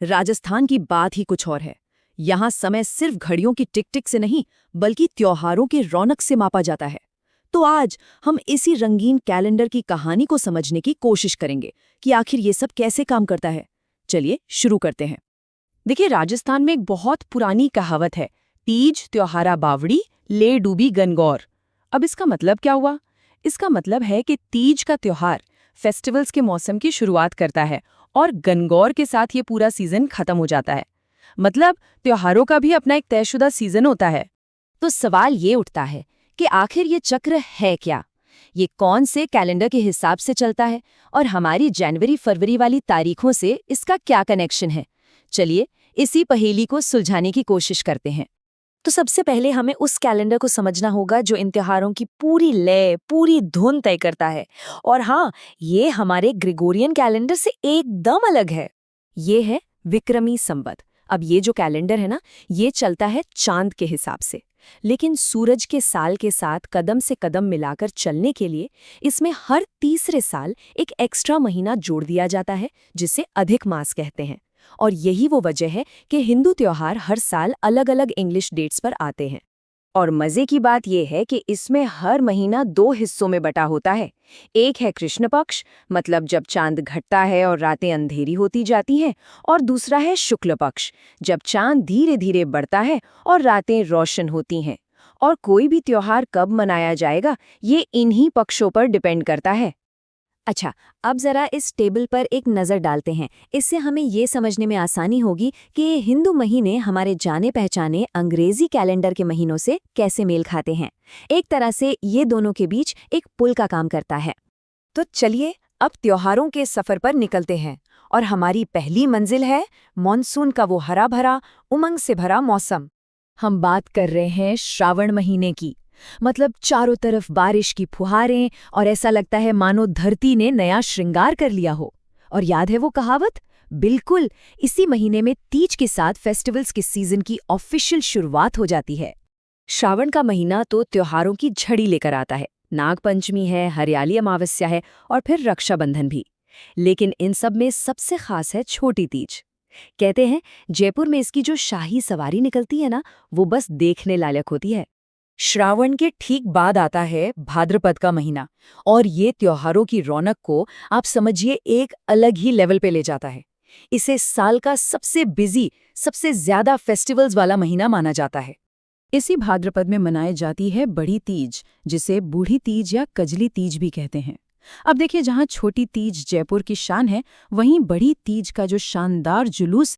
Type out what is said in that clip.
राजस्थान की बात ही कुछ और है। यहाँ समय सिर्फ घड़ियों की टिक टिक से नहीं, बल्कि त्योहारों की रौनक से मापा जाता है। तो आज हम इसी रंगीन कैलेंडर की कहानी को समझने की कोशिश करेंगे कि आखिर ये सब कैसे काम करता है। चलिए शुरू करते हैं। देखिए, राजस्थान में एक बहुत पुरानी कहावत है, तीज त्योहारा बावड़ी ले डूबी गनगौर। अब इसका मतलब क्या हुआ? इसका मतलब है कि तीज का त्योहार फेस्टिवल्स के मौसम की शुरुआत करता है और गनगौर के साथ ये पूरा सीजन खत्म हो जाता है। मतलब त्योहारों का भी अपना एक तयशुदा सीजन होता है। तो सवाल ये उठता है कि आखिर ये चक्र है क्या? ये कौन से कैलेंडर के हिसाब से चलता है और हमारी जनवरी फरवरी वाली तारीखों से इसका क्या कनेक्शन है? चलिए इसी पहेली को सुलझाने की कोशिश करते हैं। तो सबसे पहले हमें उस कैलेंडर को समझना होगा जो इन त्योहारों की पूरी लय, पूरी धुन तय करता है। और हाँ, ये हमारे ग्रेगोरियन कैलेंडर से एकदम अलग है। ये है विक्रमी संवत। अब ये जो कैलेंडर है ना, ये चलता है चांद के हिसाब से, लेकिन सूरज के साल के साथ कदम से कदम मिलाकर चलने के लिए इसमें हर तीसरे साल एक एक्स्ट्रा महीना जोड़ दिया जाता है, जिसे अधिक मास कहते हैं। और यही वो वजह है कि हिंदू त्योहार हर साल अलग अलग इंग्लिश डेट्स पर आते हैं। और मजे की बात यह है कि इसमें हर महीना दो हिस्सों में बटा होता है। एक है कृष्ण पक्ष, मतलब जब चांद घटता है और रातें अंधेरी होती जाती हैं, और दूसरा है शुक्ल पक्ष, जब चांद धीरे धीरे बढ़ता है और रातें रोशन होती हैं। और कोई भी त्योहार कब मनाया जाएगा, ये इन्हीं पक्षों पर डिपेंड करता है। अच्छा, अब जरा इस टेबल पर एक नज़र डालते हैं। इससे हमें ये समझने में आसानी होगी कि ये हिंदू महीने हमारे जाने पहचाने अंग्रेजी कैलेंडर के महीनों से कैसे मेल खाते हैं। एक तरह से ये दोनों के बीच एक पुल का काम करता है। तो चलिए अब त्योहारों के सफ़र पर निकलते हैं। और हमारी पहली मंजिल है मॉनसून का वो हरा भरा, उमंग से भरा मौसम। हम बात कर रहे हैं श्रावण महीने की। मतलब चारों तरफ बारिश की फुहारें और ऐसा लगता है मानो धरती ने नया श्रृंगार कर लिया हो। और याद है वो कहावत? बिल्कुल, इसी महीने में तीज के साथ फेस्टिवल्स के सीजन की ऑफिशियल शुरुआत हो जाती है। श्रावण का महीना तो त्योहारों की झड़ी लेकर आता है। नागपंचमी है, हरियाली अमावस्या है और फिर रक्षाबंधन भी। लेकिन इन सब में सबसे खास है छोटी तीज। कहते हैं जयपुर में इसकी जो शाही सवारी निकलती है ना, वो बस देखने लायक होती है। श्रावण के ठीक बाद आता है भाद्रपद का महीना, और ये त्योहारों की रौनक को आप समझिए एक अलग ही लेवल पे ले जाता है। इसे साल का सबसे बिजी, सबसे ज्यादा फेस्टिवल्स वाला महीना माना जाता है। इसी भाद्रपद में मनाई जाती है बड़ी तीज, जिसे बूढ़ी तीज या कजली तीज भी कहते हैं। अब देखिए, जहाँ छोटी तीज जयपुर की शान है, वहीं बड़ी तीज का जो शानदार जुलूस